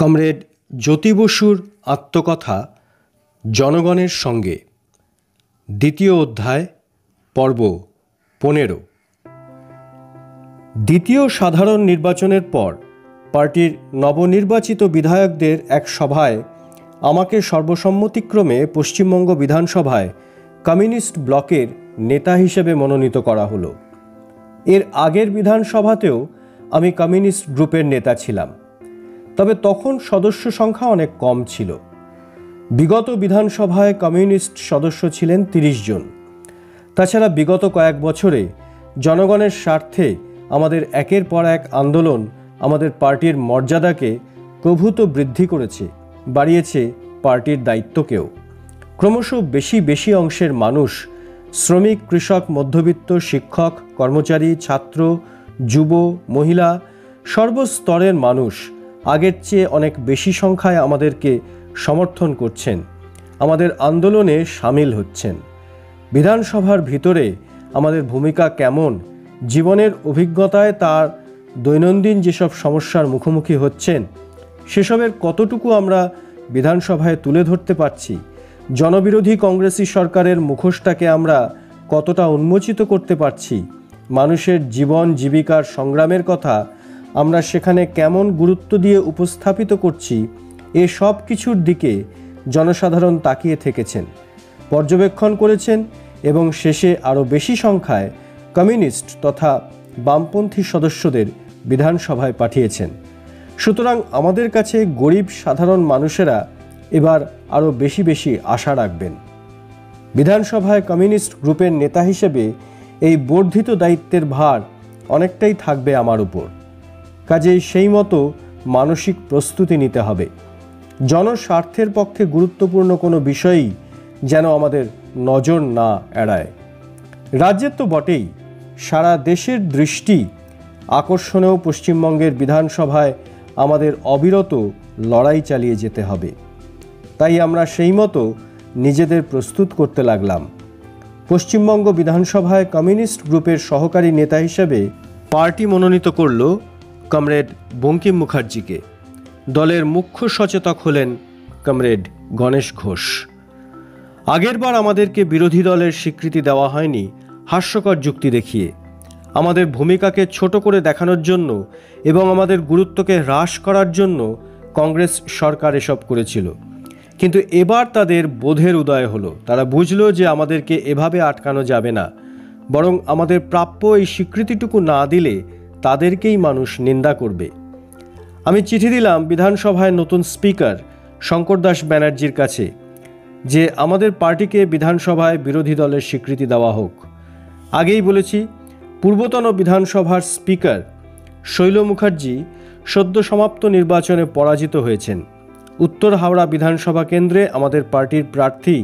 Comrade জ্যোতি বসুর আত্মকথা জনগণের সঙ্গে, দ্বিতীয় অধ্যায়, পর্ব 15। দ্বিতীয় সাধারণ নির্বাচনের পর পার্টির নবনির্বাচিত বিধায়কদের এক সভায় আমাকে সর্বসম্মতিক্রমে পশ্চিমবঙ্গ বিধানসভায় কমিউনিস্ট ব্লকের নেতা হিসেবে মনোনীত করা হলো। এর আগের বিধানসভাতেও আমি কমিউনিস্ট গ্রুপের নেতা ছিলাম, তবে তখন সদস্য সংখ্যা অনেক কম ছিল। বিগত বিধানসভায় কমিউনিস্ট সদস্য ছিলেন 30 জন। তাছাড়া বিগত কয়েক বছরে জনগণের স্বার্থে আমাদের একের পর এক আন্দোলন আমাদের পার্টির মর্যাদাকে প্রভূত বৃদ্ধি করেছে, বাড়িয়েছে পার্টির দায়িত্বকেও। ক্রমশ বেশি অংশের মানুষ, শ্রমিক, কৃষক, মধ্যবিত্ত, শিক্ষক, কর্মচারী, ছাত্র, যুব, মহিলা, সর্বস্তরের মানুষ আগের চেয়ে অনেক বেশি সংখ্যায় আমাদেরকে সমর্থন করছেন, আমাদের আন্দোলনে সামিল হচ্ছেন। বিধানসভার ভিতরে আমাদের ভূমিকা কেমন, জীবনের অভিজ্ঞতায় তার দৈনন্দিন যেসব সমস্যার মুখোমুখি হচ্ছেন সেসবের কতটুকু আমরা বিধানসভায় তুলে ধরতে পারছি, জনবিরোধী কংগ্রেসি সরকারের মুখোশটাকে আমরা কতটা উন্মোচিত করতে পারছি, মানুষের জীবন জীবিকার সংগ্রামের কথা আমরা সেখানে কেমন গুরুত্ব দিয়ে উপস্থাপিত করছি, এ সব কিছুর দিকে জনসাধারণ তাকিয়ে থেকেছেন, পর্যবেক্ষণ করেছেন এবং শেষে আরও বেশি সংখ্যায় কমিউনিস্ট তথা বামপন্থী সদস্যদের বিধানসভায় পাঠিয়েছেন। সুতরাং আমাদের কাছে গরিব সাধারণ মানুষেরা এবার আরও বেশি আশা রাখবেন। বিধানসভায় কমিউনিস্ট গ্রুপের নেতা হিসেবে এই বর্ধিত দায়িত্বের ভার অনেকটাই থাকবে আমার উপর। কাজেই সেই মতো মানসিক প্রস্তুতি নিতে হবে। জনস্বার্থের পক্ষে গুরুত্বপূর্ণ কোনো বিষয়ই যেন আমাদের নজর না এড়ায়। রাজ্যের তো বটেই, সারা দেশের দৃষ্টি আকর্ষণেও পশ্চিমবঙ্গের বিধানসভায় আমাদের অবিরত লড়াই চালিয়ে যেতে হবে। তাই আমরা সেই মতো নিজেদের প্রস্তুত করতে লাগলাম। পশ্চিমবঙ্গ বিধানসভায় কমিউনিস্ট গ্রুপের সহকারী নেতা হিসেবে পার্টি মনোনীত করল কমরেড বঙ্কিম মুখার্জিকে। দলের মুখ্য সচেতক হলেন কমরেড গণেশ ঘোষ। আগেরবার আমাদেরকে বিরোধী দলের স্বীকৃতি দেওয়া হয়নি হাস্যকর যুক্তি দেখিয়ে, আমাদের ভূমিকাকে ছোট করে দেখানোর জন্য এবং আমাদের গুরুত্বকে হ্রাস করার জন্য কংগ্রেস সরকার এসব করেছিল। কিন্তু এবার তাদের বোধের উদয় হলো, তারা বুঝলো যে আমাদেরকে এভাবে আটকানো যাবে না, বরং আমাদের প্রাপ্য এই স্বীকৃতিটুকু না দিলে তাদেরকেই মানুষ নিন্দা করবে। আমি চিঠি দিলাম বিধানসভায় নতুন স্পিকার শঙ্কর দাস ব্যানার্জির কাছে যে আমাদের পার্টিকে বিধানসভায় বিরোধী দলের স্বীকৃতি দেওয়া হোক। আগেই বলেছি, পূর্বতন বিধানসভার স্পিকার শৈল মুখার্জি সদ্য সমাপ্ত নির্বাচনে পরাজিত হয়েছেন। উত্তর হাওড়া বিধানসভা কেন্দ্রে আমাদের পার্টির প্রার্থী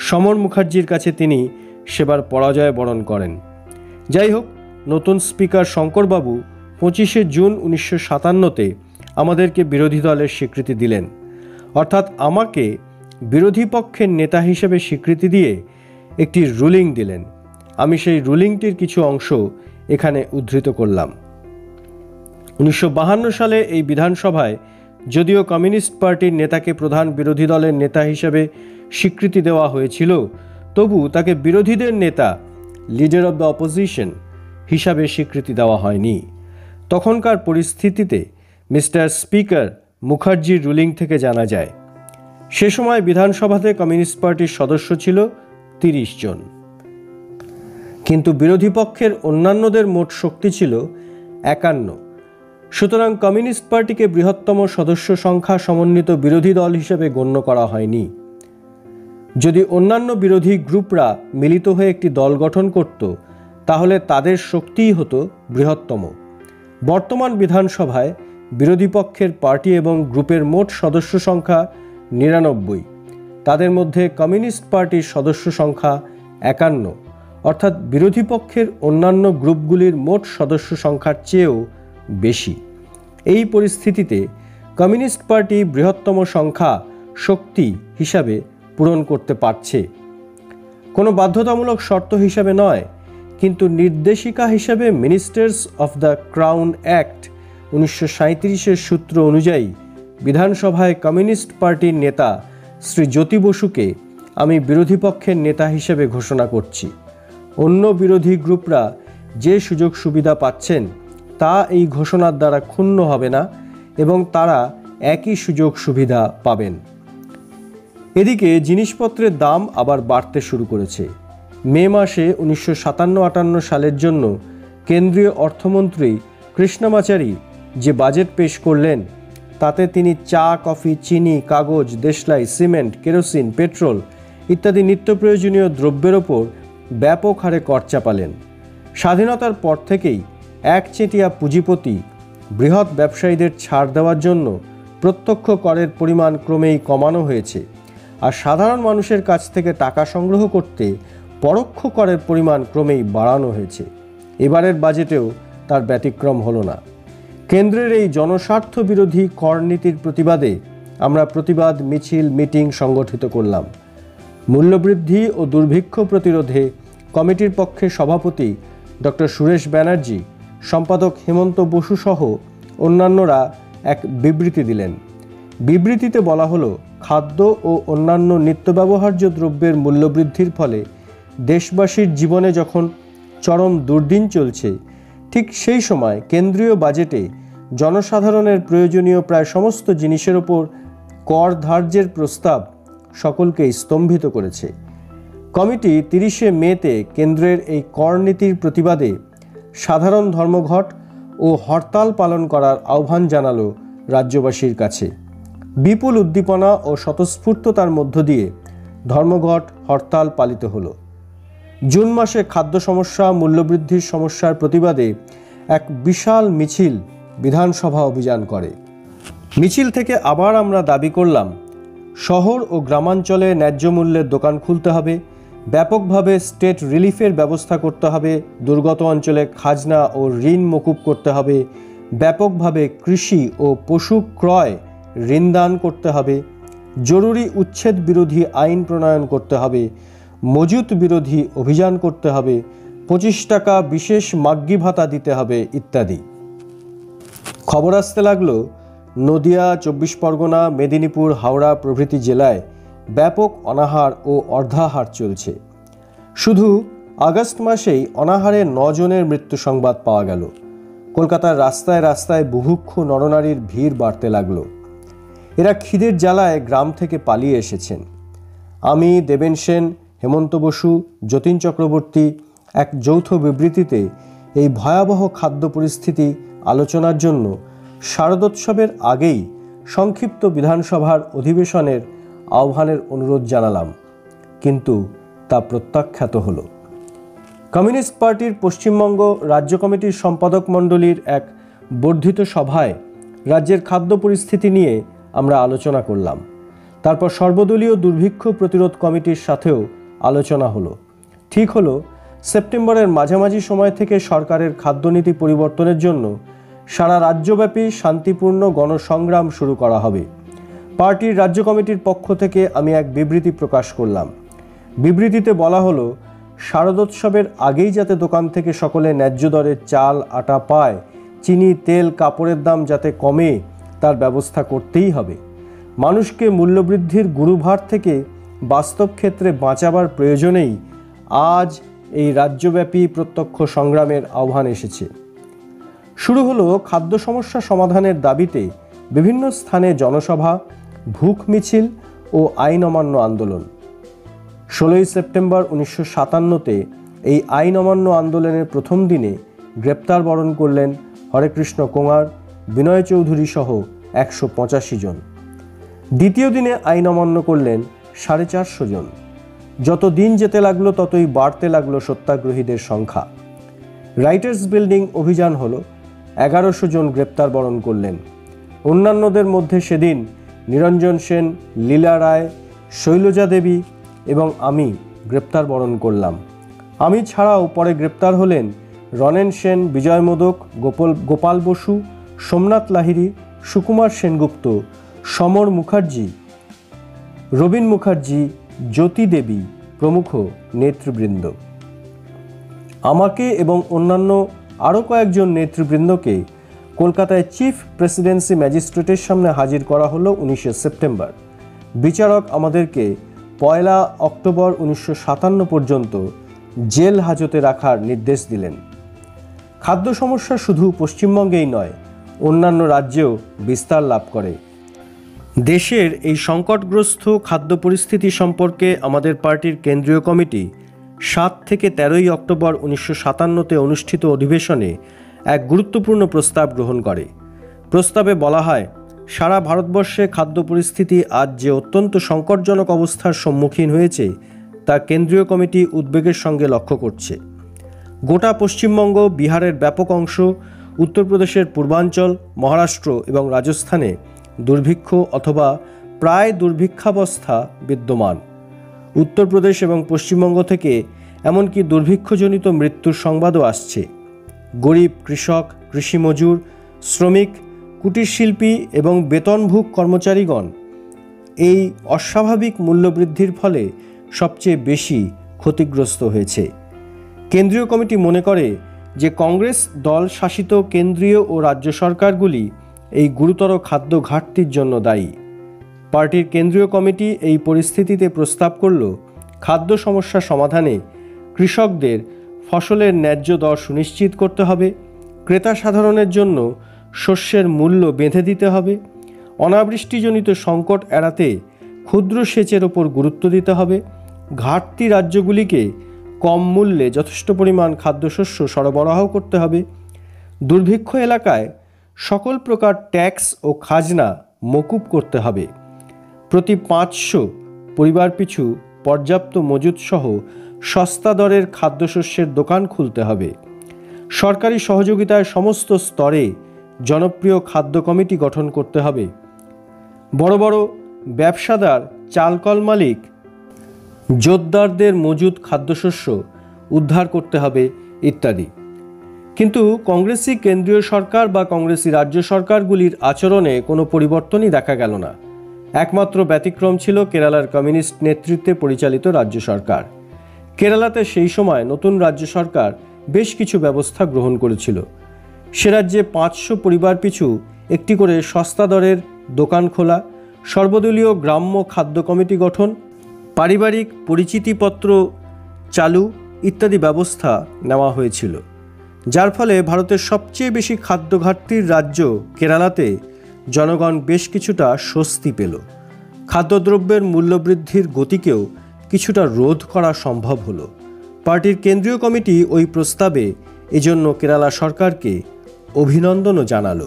সমর মুখার্জির কাছে তিনি সেবার পরাজয় বরণ করেন। যাই হোক, নতুন স্পিকার শঙ্করবাবু 25শে জুন 1957-তে আমাদেরকে বিরোধী দলের স্বীকৃতি দিলেন, অর্থাৎ আমাকে বিরোধী পক্ষের নেতা হিসেবে স্বীকৃতি দিয়ে একটি রুলিং দিলেন। আমি সেই রুলিংটির কিছু অংশ এখানে উদ্ধৃত করলাম। 1952 সালে এই বিধানসভায় যদিও কমিউনিস্ট পার্টির নেতাকে প্রধান বিরোধী দলের নেতা হিসেবে স্বীকৃতি দেওয়া হয়েছিল, তবু তাকে বিরোধীদের নেতা, লিডার অব দ্য অপোজিশন হিসাবে স্বীকৃতি দেওয়া হয়নি। তখনকার পরিস্থিতিতে মিস্টার স্পিকার মুখার্জির রুলিং থেকে জানা যায়, সে সময় বিধানসভাতে কমিউনিস্ট পার্টির সদস্য ছিল 30 জন, কিন্তু বিরোধী পক্ষের অন্যান্যদের মোট শক্তি ছিল 51। সুতরাং কমিউনিস্ট পার্টিকে বৃহত্তম সদস্য সংখ্যা সমন্বিত বিরোধী দল হিসেবে গণ্য করা হয়নি। যদি অন্যান্য বিরোধী গ্রুপরা মিলিত হয়ে একটি দল গঠন করত, তাহলে তাদের শক্তিই হতো বৃহত্তম। বর্তমান বিধানসভায় বিরোধী পক্ষের পার্টি এবং গ্রুপের মোট সদস্য সংখ্যা 99, তাদের মধ্যে কমিউনিস্ট পার্টির সদস্য সংখ্যা 51, অর্থাৎ বিরোধী পক্ষের অন্যান্য গ্রুপগুলির মোট সদস্য সংখ্যার চেয়েও বেশি। এই পরিস্থিতিতে কমিউনিস্ট পার্টি বৃহত্তম সংখ্যা শক্তি হিসাবে পূরণ করতে পারছে, কোনো বাধ্যতামূলক শর্ত হিসাবে নয়, কিন্তু নির্দেশিকা হিসাবে ministers of the crown act 1937-এর সূত্র অনুযায়ী বিধানসভায় কমিউনিস্ট পার্টির নেতা শ্রী জ্যোতি বসুকে আমি বিরোধী পক্ষের নেতা হিসেবে ঘোষণা করছি। অন্য বিরোধী গ্রুপরা যে সুযোগ সুবিধা পাচ্ছেন তা এই ঘোষণার দ্বারা ক্ষুণ্ণ হবে না এবং তারা একই সুযোগ সুবিধা পাবেন। এদিকে জিনিসপত্রের দাম আবার বাড়তে শুরু করেছে। মে মাসে 1957-58 সালের জন্য কেন্দ্রীয় অর্থমন্ত্রী কৃষ্ণমাচারী যে বাজেট পেশ করলেন তাতে তিনি চা, কফি, চিনি, কাগজ, দেশলাই, সিমেন্ট, কেরোসিন, পেট্রোল ইত্যাদি নিত্য প্রয়োজনীয় দ্রব্যের ওপর ব্যাপক হারে কর চাপালেন। স্বাধীনতার পর থেকেই একচেটিয়া পুঁজিপতি বৃহৎ ব্যবসায়ীদের ছাড় দেওয়ার জন্য প্রত্যক্ষ করের পরিমাণ ক্রমেই কমানো হয়েছে, আর সাধারণ মানুষের কাছ থেকে টাকা সংগ্রহ করতে পরোক্ষ করের পরিমাণ ক্রমেই বাড়ানো হয়েছে। এবারের বাজেটেও তার ব্যতিক্রম হলো না। কেন্দ্রের এই জনস্বার্থ বিরোধী কর নীতির প্রতিবাদে আমরা প্রতিবাদ মিছিল, মিটিং সংগঠিত করলাম। মূল্যবৃদ্ধি ও দুর্ভিক্ষ প্রতিরোধে কমিটির পক্ষে সভাপতি ডক্টর সুরেশ ব্যানার্জি, সম্পাদক হেমন্ত বসু সহ অন্যান্যরা এক বিবৃতি দিলেন। বিবৃতিতে বলা হলো, খাদ্য ও অন্যান্য নিত্যব্যবহার্য দ্রব্যের মূল্যবৃদ্ধির ফলে দেশবাসীর জীবনে যখন চরম দুর্দিন চলছে, ঠিক সেই সময় কেন্দ্রীয় বাজেটে জনসাধারণের প্রয়োজনীয় প্রায় সমস্ত জিনিসের ওপর কর ধার্যের প্রস্তাব সকলকেই স্তম্ভিত করেছে। কমিটি 30শে মেতে কেন্দ্রের এই কর নীতির প্রতিবাদে সাধারণ ধর্মঘট ও হরতাল পালন করার আহ্বান জানালো রাজ্যবাসীর কাছে। বিপুল উদ্দীপনা ও স্বতঃস্ফূর্ততার মধ্য দিয়ে ধর্মঘট, হরতাল পালিত হলো। জুন মাসে খাদ্য সমস্যা, মূল্যবৃদ্ধির সমস্যার প্রতিবাদে এক বিশাল মিছিল বিধানসভা অভিযান করে। মিছিল থেকে আবার আমরা দাবি করলাম, শহর ও গ্রামাঞ্চলে ন্যায্য মূল্যের দোকান খুলতে হবে, ব্যাপকভাবে স্টেট রিলিফের ব্যবস্থা করতে হবে, দুর্গত অঞ্চলে খাজনা ও ঋণ মকুব করতে হবে, ব্যাপকভাবে কৃষি ও পশু ক্রয় ঋণদান করতে হবে, জরুরি উচ্ছেদ বিরোধী আইন প্রণয়ন করতে হবে, মজুত বিরোধী অভিযান করতে হবে, 25 টাকা বিশেষ মাগ্গি ভাতা দিতে হবে ইত্যাদি। খবর আসতে লাগলো নদিয়া, 24 পরগনা, মেদিনীপুর, হাওড়া প্রভৃতি জেলায় ব্যাপক অনাহার ও অর্ধাহার চলছে। শুধু আগস্ট মাসেই অনাহারে 9 জনের মৃত্যু সংবাদ পাওয়া গেল। কলকাতার রাস্তায় রাস্তায় বুভুক্ষ নরনারীর ভিড় বাড়তে লাগলো। এরা খিদের জ্বালায় গ্রাম থেকে পালিয়ে এসেছেন। আমি, দেবেন সেন, হেমন্ত বসু, যতীন চক্রবর্তী এক যৌথ বিবৃতিতে এই ভয়াবহ খাদ্য পরিস্থিতি আলোচনার জন্য শারদোৎসবের আগেই সংক্ষিপ্ত বিধানসভার অধিবেশনের আহ্বানের অনুরোধ জানালাম, কিন্তু তা প্রত্যাখ্যাত হলো। কমিউনিস্ট পার্টির পশ্চিমবঙ্গ রাজ্য কমিটির সম্পাদক মণ্ডলীর এক বর্ধিত সভায় রাজ্যের খাদ্য পরিস্থিতি নিয়ে আমরা আলোচনা করলাম। তারপর সর্বদলীয় দুর্ভিক্ষ প্রতিরোধ কমিটির সাথেও আলোচনা হলো। ঠিক হলো, সেপ্টেম্বরের মাঝামাঝি সময় থেকে সরকারের খাদ্যনীতি পরিবর্তনের জন্য সারা রাজ্যব্যাপী শান্তিপূর্ণ গণসংগ্রাম শুরু করা হবে। পার্টির রাজ্য কমিটির পক্ষ থেকে আমি এক বিবৃতি প্রকাশ করলাম। বিবৃতিতে বলা হলো, শারদোৎসবের আগেই যাতে দোকান থেকে সকলে ন্যায্য দরে চাল, আটা পায়, চিনি, তেল, কাপড়ের দাম যাতে কমে তার ব্যবস্থা করতেই হবে। মানুষকে মূল্যবৃদ্ধির গুরুভার থেকে বাস্তব ক্ষেত্রে বাঁচাবার প্রয়োজনেই আজ এই রাজ্যব্যাপী প্রত্যক্ষ সংগ্রামের আহ্বান এসেছে। শুরু হলো খাদ্য সমস্যা সমাধানের দাবিতে বিভিন্ন স্থানে জনসভা, ভুখ মিছিল ও আইন অমান্য আন্দোলন। 16ই সেপ্টেম্বর 1957-তে এই আইন অমান্য আন্দোলনের প্রথম দিনে গ্রেপ্তার বরণ করলেন হরেকৃষ্ণ কোঙার, বিনয় চৌধুরী সহ 185 জন। দ্বিতীয় দিনে আইন অমান্য করলেন 450 জন। যত দিন যেতে লাগলো ততই বাড়তে লাগলো সত্যাগ্রহীদের সংখ্যা। রাইটার্স বিল্ডিং অভিযান হলো, 1100 জন গ্রেপ্তার বরণ করলেন। অন্যান্যদের মধ্যে সেদিন নিরঞ্জন সেন, লীলা রায়, শৈলজা দেবী এবং আমি গ্রেপ্তার বরণ করলাম। আমি ছাড়াও পরে গ্রেপ্তার হলেন রনেন সেন, বিজয় মোদক, গোপাল বসু, সোমনাথ লাহিড়ী, সুকুমার সেনগুপ্ত, সমর মুখার্জি, রবীন মুখার্জি, জ্যোতি দেবী প্রমুখ নেতৃবৃন্দ। আমাকে এবং অন্যান্য আরও কয়েকজন নেতৃবৃন্দকে কলকাতায় চিফ প্রেসিডেন্সি ম্যাজিস্ট্রেটের সামনে হাজির করা হলো 19শে সেপ্টেম্বর। বিচারক আমাদেরকে 1 অক্টোবর 1957 পর্যন্ত জেল হাজতে রাখার নির্দেশ দিলেন। খাদ্য সমস্যা শুধু পশ্চিমবঙ্গেই নয়, অন্যান্য রাজ্যেও বিস্তার লাভ করে। দেশের এই সংকটগ্রস্ত খাদ্য পরিস্থিতি সম্পর্কে আমাদের পার্টির কেন্দ্রীয় কমিটি 7 থেকে 13 অক্টোবর 1957-তে অনুষ্ঠিত অধিবেশনে এক গুরুত্বপূর্ণ প্রস্তাব গ্রহণ করে। প্রস্তাবে বলা হয়, সারা ভারতবর্ষে খাদ্য পরিস্থিতি আজ যে অত্যন্ত সংকটজনক অবস্থার সম্মুখীন হয়েছে তা কেন্দ্রীয় কমিটি উদ্বেগের সঙ্গে লক্ষ্য করছে। গোটা পশ্চিমবঙ্গ, বিহারের ব্যাপক অংশ, উত্তরপ্রদেশের পূর্বাঞ্চল, মহারাষ্ট্র এবং রাজস্থানে দুর্ভিক্ষ অথবা প্রায় দুর্ভিক্ষাবস্থা বিদ্যমান। উত্তরপ্রদেশ এবং পশ্চিমবঙ্গ থেকে এমনকি দুর্ভিক্ষজনিত মৃত্যুর সংবাদও আসছে। গরিব কৃষক, কৃষি মজুর, শ্রমিক, কুটির শিল্পী এবং বেতনভোগ কর্মচারীগণ এই অস্বাভাবিক মূল্যবৃদ্ধির ফলে সবচেয়ে বেশি ক্ষতিগ্রস্ত হয়েছে। কেন্দ্রীয় কমিটি মনে করে যে কংগ্রেস দল শাসিত কেন্দ্রীয় ও রাজ্য সরকারগুলি এই গুরুতর খাদ্য ঘাটতির জন্য দায়ী। পার্টির কেন্দ্রীয় কমিটি এই পরিস্থিতিতে প্রস্তাব করল, খাদ্য সমস্যা সমাধানে কৃষকদের ফসলের ন্যায্য দর সুনিশ্চিত করতে হবে, ক্রেতা সাধারণের জন্য শস্যের মূল্য বেঁধে দিতে হবে, অনাবৃষ্টিজনিত সংকট এড়াতে ক্ষুদ্র সেচের ওপর গুরুত্ব দিতে হবে, ঘাটতি রাজ্যগুলিকে কম মূল্যে যথেষ্ট পরিমাণ খাদ্যশস্য সরবরাহ করতে হবে, দুর্ভিক্ষ এলাকায় সকল প্রকার ট্যাক্স ও খাজনা মকুব করতে হবে, প্রতি 500 পরিবার পিছু পর্যাপ্ত মজুদসহ সস্তা দরের খাদ্যশস্যের দোকান খুলতে হবে, সরকারি সহযোগিতায় সমস্ত স্তরে জনপ্রিয় খাদ্য কমিটি গঠন করতে হবে, বড় বড় ব্যবসাদার, চালকল মালিক, জোতদারদের মজুদ খাদ্যশস্য উদ্ধার করতে হবে ইত্যাদি। কিন্তু কংগ্রেসি কেন্দ্রীয় সরকার বা কংগ্রেসি রাজ্য সরকারগুলির আচরণে কোনো পরিবর্তনই দেখা গেল না। একমাত্র ব্যতিক্রম ছিল কেরালার কমিউনিস্ট নেতৃত্বে পরিচালিত রাজ্য সরকার। কেরালাতে সেই সময় নতুন রাজ্য সরকার বেশ কিছু ব্যবস্থা গ্রহণ করেছিল। সে রাজ্যে 500 পরিবার পিছু একটি করে সস্তা দরের দোকান খোলা, সর্বদলীয় গ্রাম্য খাদ্য কমিটি গঠন, পারিবারিক পরিচিতিপত্র চালু ইত্যাদি ব্যবস্থা নেওয়া হয়েছিল, যার ফলে ভারতের সবচেয়ে বেশি খাদ্য ঘাটতির রাজ্য কেরালাতে জনগণ বেশ কিছুটা স্বস্তি পেল। খাদ্যদ্রব্যের মূল্যবৃদ্ধির গতিকেও কিছুটা রোধ করা সম্ভব হলো। পার্টির কেন্দ্রীয় কমিটি ওই প্রস্তাবে এজন্য কেরালা সরকারকে অভিনন্দনও জানালো।